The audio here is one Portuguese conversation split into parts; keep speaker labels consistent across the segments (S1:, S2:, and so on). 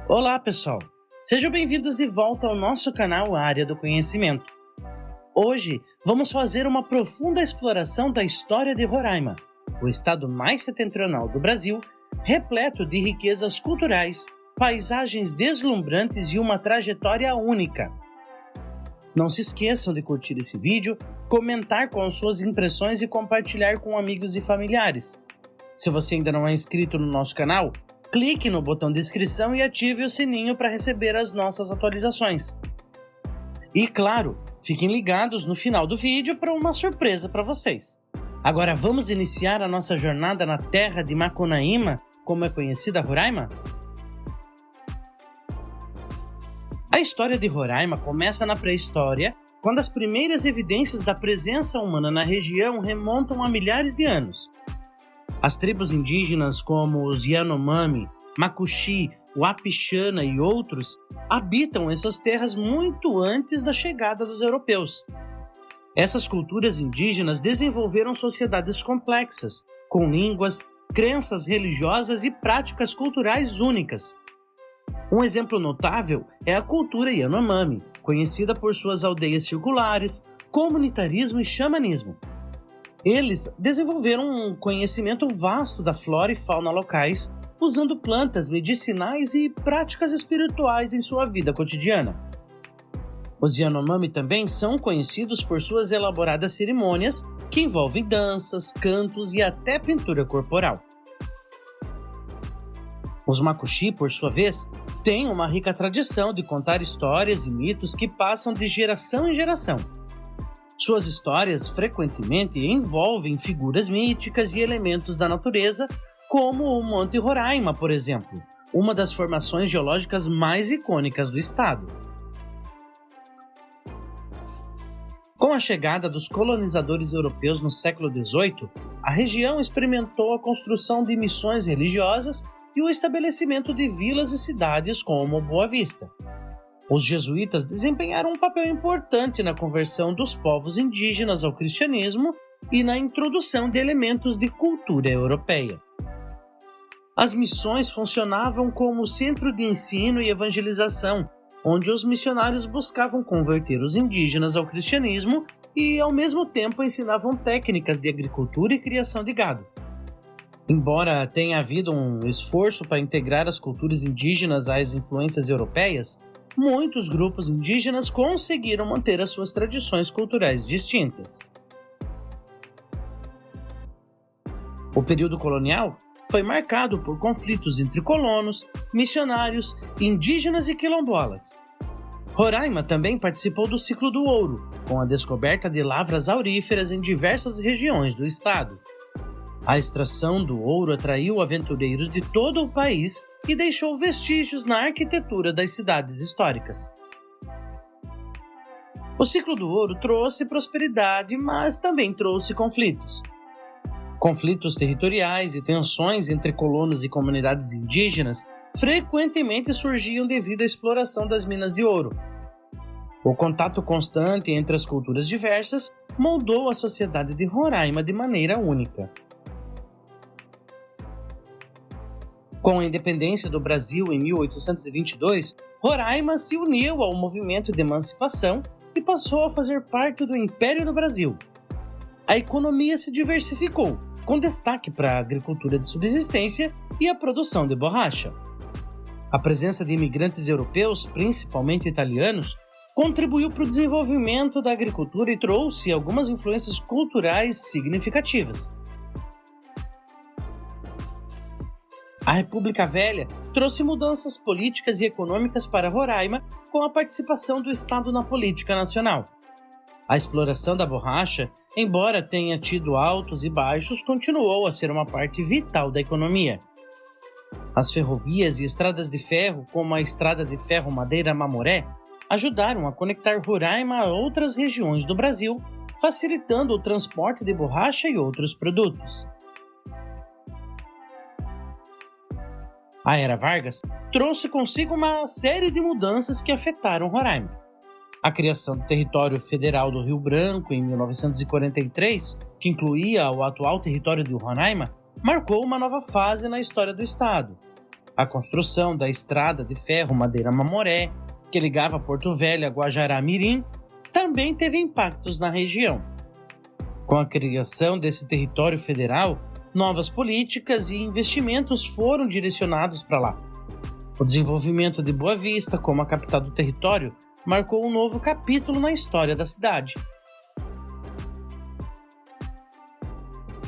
S1: Olá, pessoal! Sejam bem-vindos de volta ao nosso canal Área do Conhecimento. Hoje, vamos fazer uma profunda exploração da história de Roraima, o estado mais setentrional do Brasil, repleto de riquezas culturais, paisagens deslumbrantes e uma trajetória única. Não se esqueçam de curtir esse vídeo, comentar com as suas impressões e compartilhar com amigos e familiares. Se você ainda não é inscrito no nosso canal, clique no botão de inscrição e ative o sininho para receber as nossas atualizações. E claro, fiquem ligados no final do vídeo para uma surpresa para vocês. Agora vamos iniciar a nossa jornada na terra de Macunaíma, como é conhecida Roraima? A história de Roraima começa na pré-história, quando as primeiras evidências da presença humana na região remontam a milhares de anos. As tribos indígenas como os Yanomami, Macuxi, Wapixana e outros habitam essas terras muito antes da chegada dos europeus. Essas culturas indígenas desenvolveram sociedades complexas, com línguas, crenças religiosas e práticas culturais únicas. Um exemplo notável é a cultura Yanomami, conhecida por suas aldeias circulares, comunitarismo e xamanismo. Eles desenvolveram um conhecimento vasto da flora e fauna locais, usando plantas medicinais e práticas espirituais em sua vida cotidiana. Os Yanomami também são conhecidos por suas elaboradas cerimônias, que envolvem danças, cantos e até pintura corporal. Os Macuxi, por sua vez, têm uma rica tradição de contar histórias e mitos que passam de geração em geração. Suas histórias frequentemente envolvem figuras míticas e elementos da natureza, como o Monte Roraima, por exemplo, uma das formações geológicas mais icônicas do estado. Com a chegada dos colonizadores europeus no século XVIII, a região experimentou a construção de missões religiosas e o estabelecimento de vilas e cidades como Boa Vista. Os jesuítas desempenharam um papel importante na conversão dos povos indígenas ao cristianismo e na introdução de elementos de cultura europeia. As missões funcionavam como centro de ensino e evangelização, onde os missionários buscavam converter os indígenas ao cristianismo e, ao mesmo tempo, ensinavam técnicas de agricultura e criação de gado. Embora tenha havido um esforço para integrar as culturas indígenas às influências europeias, muitos grupos indígenas conseguiram manter as suas tradições culturais distintas. O período colonial foi marcado por conflitos entre colonos, missionários, indígenas e quilombolas. Roraima também participou do ciclo do ouro, com a descoberta de lavras auríferas em diversas regiões do estado. A extração do ouro atraiu aventureiros de todo o país e deixou vestígios na arquitetura das cidades históricas. O ciclo do ouro trouxe prosperidade, mas também trouxe conflitos. Conflitos territoriais e tensões entre colonos e comunidades indígenas frequentemente surgiam devido à exploração das minas de ouro. O contato constante entre as culturas diversas moldou a sociedade de Roraima de maneira única. Com a independência do Brasil em 1822, Roraima se uniu ao movimento de emancipação e passou a fazer parte do Império do Brasil. A economia se diversificou, com destaque para a agricultura de subsistência e a produção de borracha. A presença de imigrantes europeus, principalmente italianos, contribuiu para o desenvolvimento da agricultura e trouxe algumas influências culturais significativas. A República Velha trouxe mudanças políticas e econômicas para Roraima com a participação do Estado na política nacional. A exploração da borracha, embora tenha tido altos e baixos, continuou a ser uma parte vital da economia. As ferrovias e estradas de ferro, como a Estrada de Ferro Madeira-Mamoré, ajudaram a conectar Roraima a outras regiões do Brasil, facilitando o transporte de borracha e outros produtos. A Era Vargas trouxe consigo uma série de mudanças que afetaram Roraima. A criação do Território Federal do Rio Branco em 1943, que incluía o atual território de Roraima, marcou uma nova fase na história do estado. A construção da estrada de ferro Madeira-Mamoré, que ligava Porto Velho a Guajará-Mirim, também teve impactos na região. Com a criação desse território federal, novas políticas e investimentos foram direcionados para lá. O desenvolvimento de Boa Vista como a capital do território marcou um novo capítulo na história da cidade.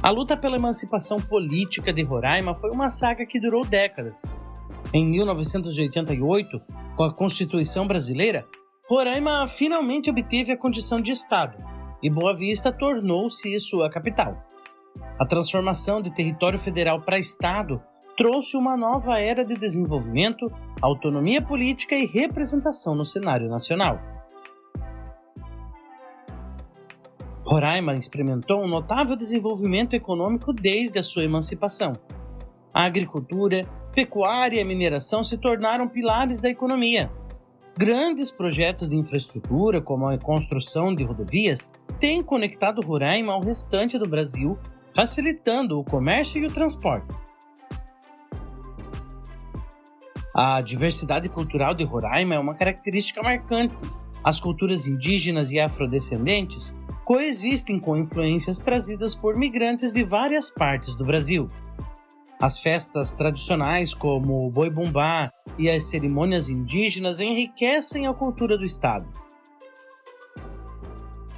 S1: A luta pela emancipação política de Roraima foi uma saga que durou décadas. Em 1988, com a Constituição Brasileira, Roraima finalmente obteve a condição de Estado e Boa Vista tornou-se sua capital. A transformação de território federal para Estado trouxe uma nova era de desenvolvimento, autonomia política e representação no cenário nacional. Roraima experimentou um notável desenvolvimento econômico desde a sua emancipação. A agricultura, pecuária e mineração se tornaram pilares da economia. Grandes projetos de infraestrutura, como a construção de rodovias, têm conectado Roraima ao restante do Brasil, facilitando o comércio e o transporte. A diversidade cultural de Roraima é uma característica marcante. As culturas indígenas e afrodescendentes coexistem com influências trazidas por migrantes de várias partes do Brasil. As festas tradicionais, como o Boi-Bumbá e as cerimônias indígenas, enriquecem a cultura do estado.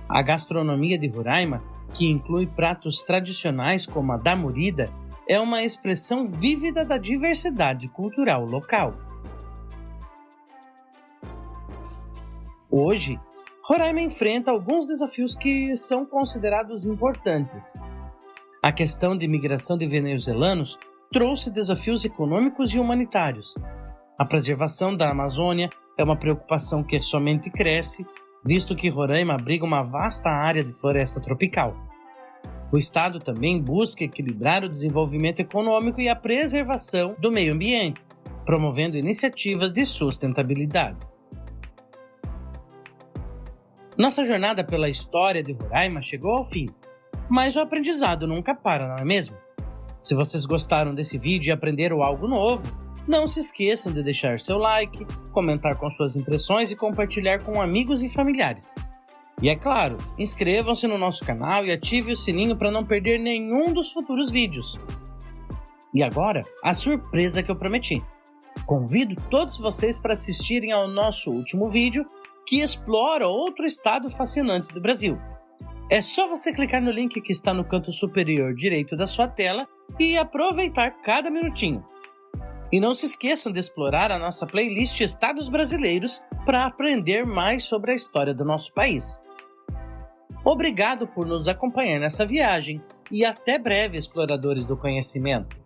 S1: A gastronomia de Roraima, que inclui pratos tradicionais como a damurida, é uma expressão vívida da diversidade cultural local. Hoje, Roraima enfrenta alguns desafios que são considerados importantes. A questão de imigração de venezuelanos trouxe desafios econômicos e humanitários. A preservação da Amazônia é uma preocupação que somente cresce, visto que Roraima abriga uma vasta área de floresta tropical. O Estado também busca equilibrar o desenvolvimento econômico e a preservação do meio ambiente, promovendo iniciativas de sustentabilidade. Nossa jornada pela história de Roraima chegou ao fim, mas o aprendizado nunca para, não é mesmo? Se vocês gostaram desse vídeo e aprenderam algo novo, não se esqueçam de deixar seu like, comentar com suas impressões e compartilhar com amigos e familiares. E é claro, inscrevam-se no nosso canal e ative o sininho para não perder nenhum dos futuros vídeos. E agora, a surpresa que eu prometi. Convido todos vocês para assistirem ao nosso último vídeo, que explora outro estado fascinante do Brasil. É só você clicar no link que está no canto superior direito da sua tela e aproveitar cada minutinho. E não se esqueçam de explorar a nossa playlist Estados Brasileiros para aprender mais sobre a história do nosso país. Obrigado por nos acompanhar nessa viagem e até breve, exploradores do conhecimento!